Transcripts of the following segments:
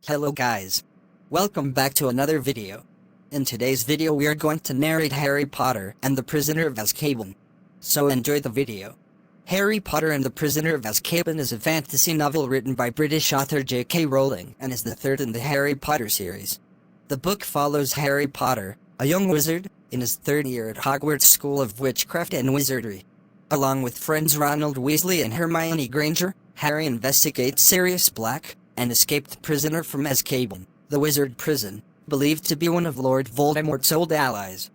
Hello guys. Welcome back to another video. In today's video we are going to narrate Harry Potter and the Prisoner of Azkaban. So enjoy the video. Harry Potter and the Prisoner of Azkaban is a fantasy novel written by British author J.K. Rowling and is the third in the Harry Potter series. The book follows Harry Potter, a young wizard, in his third year at Hogwarts School of Witchcraft and Wizardry. Along with friends Ronald Weasley and Hermione Granger, Harry investigates Sirius Black, an escaped prisoner from Azkaban, the wizard prison, believed to be one of Lord Voldemort's old allies.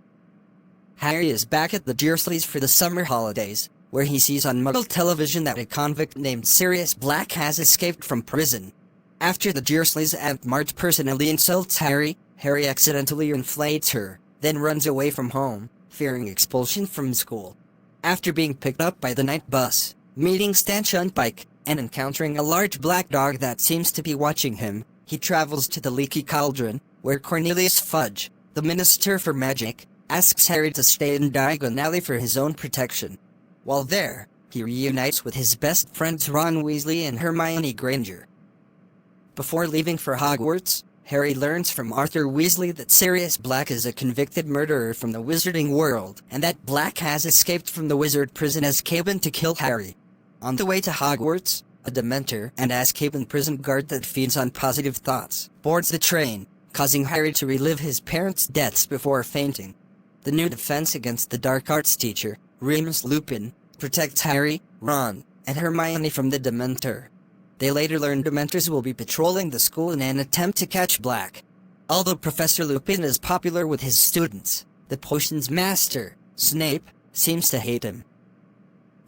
Harry is back at the Dursleys for the summer holidays, where he sees on Muggle television that a convict named Sirius Black has escaped from prison. After the Dursleys' Aunt Marge personally insults Harry, Harry accidentally inflates her, then runs away from home, fearing expulsion from school. After being picked up by the night bus, meeting Stanch on Pike, and encountering a large black dog that seems to be watching him, he travels to the Leaky Cauldron, where Cornelius Fudge, the Minister for Magic, asks Harry to stay in Diagon Alley for his own protection. While there, he reunites with his best friends Ron Weasley and Hermione Granger. Before leaving for Hogwarts, Harry learns from Arthur Weasley that Sirius Black is a convicted murderer from the wizarding world, and that Black has escaped from the wizard prison Azkaban to kill Harry. On the way to Hogwarts, a Dementor and Azkaban prison guard that feeds on positive thoughts boards the train, causing Harry to relive his parents' deaths before fainting. The new defense against the dark arts teacher, Remus Lupin, protects Harry, Ron, and Hermione from the Dementor. They later learn Dementors will be patrolling the school in an attempt to catch Black. Although Professor Lupin is popular with his students, the potions master, Snape, seems to hate him.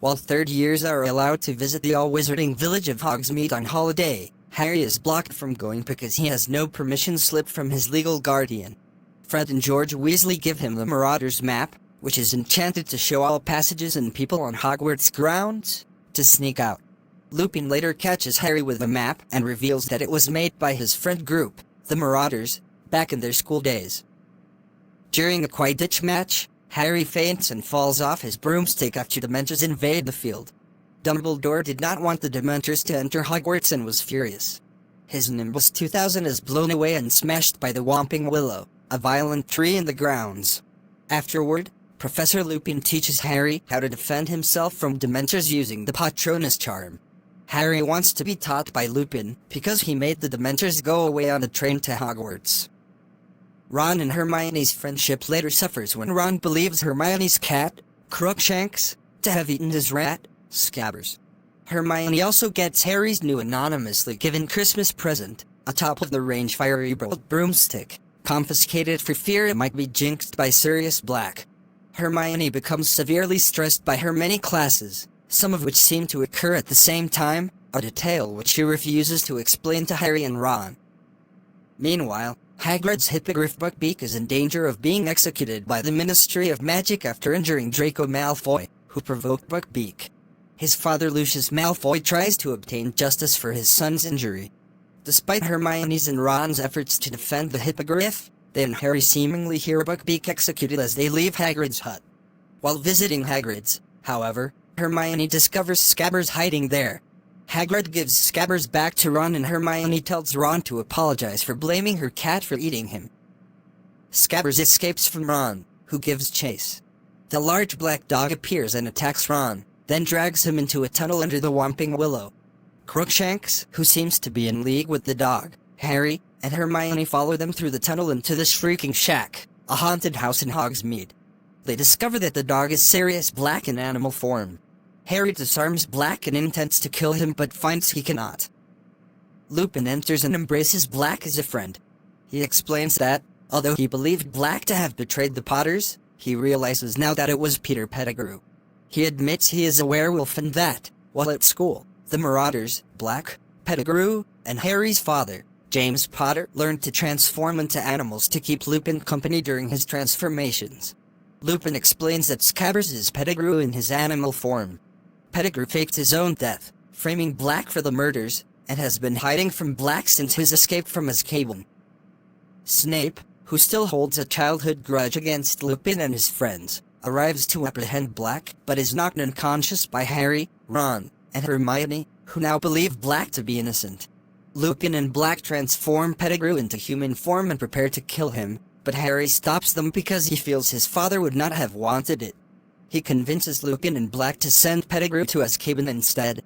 While third years are allowed to visit the all-wizarding village of Hogsmeade on holiday, Harry is blocked from going because he has no permission slip from his legal guardian. Fred and George Weasley give him the Marauders map, which is enchanted to show all passages and people on Hogwarts grounds, to sneak out. Lupin later catches Harry with the map and reveals that it was made by his friend group, the Marauders, back in their school days. During a Quidditch match, Harry faints and falls off his broomstick after Dementors invade the field. Dumbledore did not want the Dementors to enter Hogwarts and was furious. His Nimbus 2000 is blown away and smashed by the Whomping Willow, a violent tree in the grounds. Afterward, Professor Lupin teaches Harry how to defend himself from Dementors using the Patronus charm. Harry wants to be taught by Lupin because he made the Dementors go away on the train to Hogwarts. Ron and Hermione's friendship later suffers when Ron believes Hermione's cat, Crookshanks, to have eaten his rat, Scabbers. Hermione also gets Harry's new anonymously given Christmas present, a top-of-the-range fiery bolt broomstick, confiscated for fear it might be jinxed by Sirius Black. Hermione becomes severely stressed by her many classes, some of which seem to occur at the same time, a detail which she refuses to explain to Harry and Ron. Meanwhile, Hagrid's Hippogriff Buckbeak is in danger of being executed by the Ministry of Magic after injuring Draco Malfoy, who provoked Buckbeak. His father Lucius Malfoy tries to obtain justice for his son's injury. Despite Hermione's and Ron's efforts to defend the Hippogriff, they and Harry seemingly hear Buckbeak executed as they leave Hagrid's hut. While visiting Hagrid's, however, Hermione discovers Scabbers hiding there. Hagrid gives Scabbers back to Ron and Hermione tells Ron to apologize for blaming her cat for eating him. Scabbers escapes from Ron, who gives chase. The large black dog appears and attacks Ron, then drags him into a tunnel under the Whomping Willow. Crookshanks, who seems to be in league with the dog, Harry, and Hermione follow them through the tunnel into the Shrieking Shack, a haunted house in Hogsmeade. They discover that the dog is Sirius Black in animal form. Harry disarms Black and intends to kill him but finds he cannot. Lupin enters and embraces Black as a friend. He explains that, although he believed Black to have betrayed the Potters, he realizes now that it was Peter Pettigrew. He admits he is a werewolf and that, while at school, the Marauders, Black, Pettigrew, and Harry's father, James Potter, learned to transform into animals to keep Lupin company during his transformations. Lupin explains that Scabbers is Pettigrew in his animal form. Pettigrew faked his own death, framing Black for the murders, and has been hiding from Black since his escape from Azkaban. Snape, who still holds a childhood grudge against Lupin and his friends, arrives to apprehend Black but is knocked unconscious by Harry, Ron, and Hermione, who now believe Black to be innocent. Lupin and Black transform Pettigrew into human form and prepare to kill him, but Harry stops them because he feels his father would not have wanted it. He convinces Lupin and Black to send Pettigrew to Azkaban instead.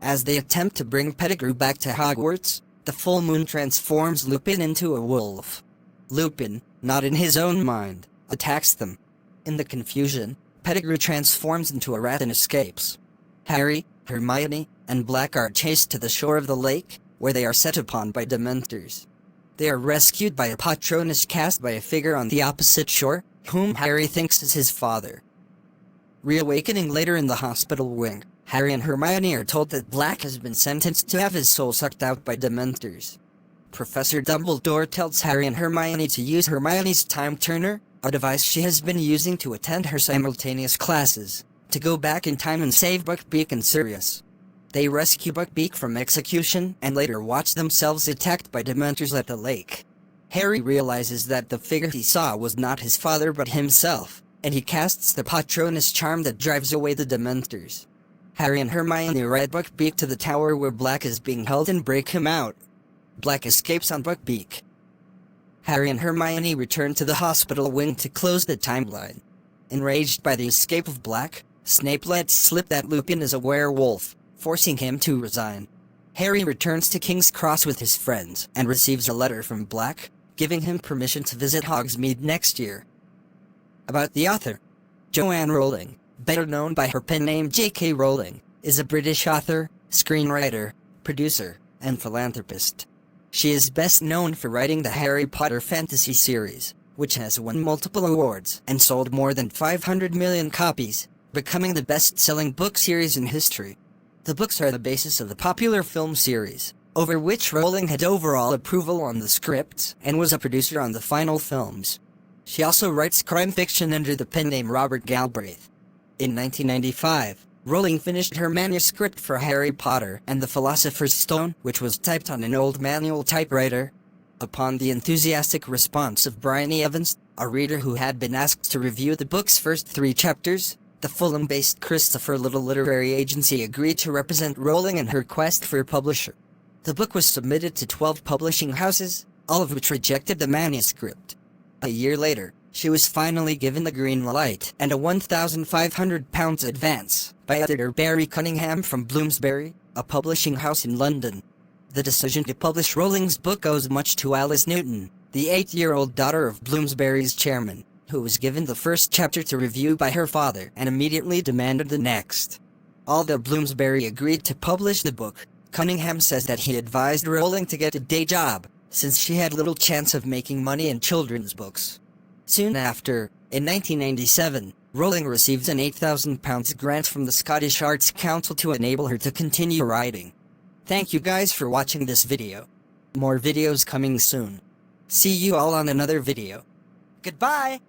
As they attempt to bring Pettigrew back to Hogwarts, the full moon transforms Lupin into a wolf. Lupin, not in his own mind, attacks them. In the confusion, Pettigrew transforms into a rat and escapes. Harry, Hermione, and Black are chased to the shore of the lake, where they are set upon by Dementors. They are rescued by a Patronus cast by a figure on the opposite shore, whom Harry thinks is his father. Reawakening later in the hospital wing, Harry and Hermione are told that Black has been sentenced to have his soul sucked out by Dementors. Professor Dumbledore tells Harry and Hermione to use Hermione's Time Turner, a device she has been using to attend her simultaneous classes, to go back in time and save Buckbeak and Sirius. They rescue Buckbeak from execution and later watch themselves attacked by Dementors at the lake. Harry realizes that the figure he saw was not his father but himself, and he casts the Patronus charm that drives away the Dementors. Harry and Hermione ride Buckbeak to the tower where Black is being held and break him out. Black escapes on Buckbeak. Harry and Hermione return to the hospital wing to close the timeline. Enraged by the escape of Black, Snape lets slip that Lupin is a werewolf, forcing him to resign. Harry returns to King's Cross with his friends and receives a letter from Black, giving him permission to visit Hogsmeade next year. About the author. Joanne Rowling, better known by her pen name J.K. Rowling, is a British author, screenwriter, producer, and philanthropist. She is best known for writing the Harry Potter fantasy series, which has won multiple awards and sold more than 500 million copies, becoming the best-selling book series in history. The books are the basis of the popular film series, over which Rowling had overall approval on the scripts and was a producer on the final films. She also writes crime fiction under the pen name Robert Galbraith. In 1995, Rowling finished her manuscript for Harry Potter and the Philosopher's Stone, which was typed on an old manual typewriter. Upon the enthusiastic response of Bryony Evans, a reader who had been asked to review the book's first 3 chapters, the Fulham-based Christopher Little Literary Agency agreed to represent Rowling in her quest for a publisher. The book was submitted to 12 publishing houses, all of which rejected the manuscript. A year later, she was finally given the green light and a £1,500 advance by editor Barry Cunningham from Bloomsbury, a publishing house in London. The decision to publish Rowling's book owes much to Alice Newton, the 8-year-old daughter of Bloomsbury's chairman, who was given the first chapter to review by her father and immediately demanded the next. Although Bloomsbury agreed to publish the book, Cunningham says that he advised Rowling to get a day job, since she had little chance of making money in children's books. Soon after, in 1997, Rowling receives an £8,000 grant from the Scottish Arts Council to enable her to continue writing. Thank you guys for watching this video. More videos coming soon. See you all on another video. Goodbye!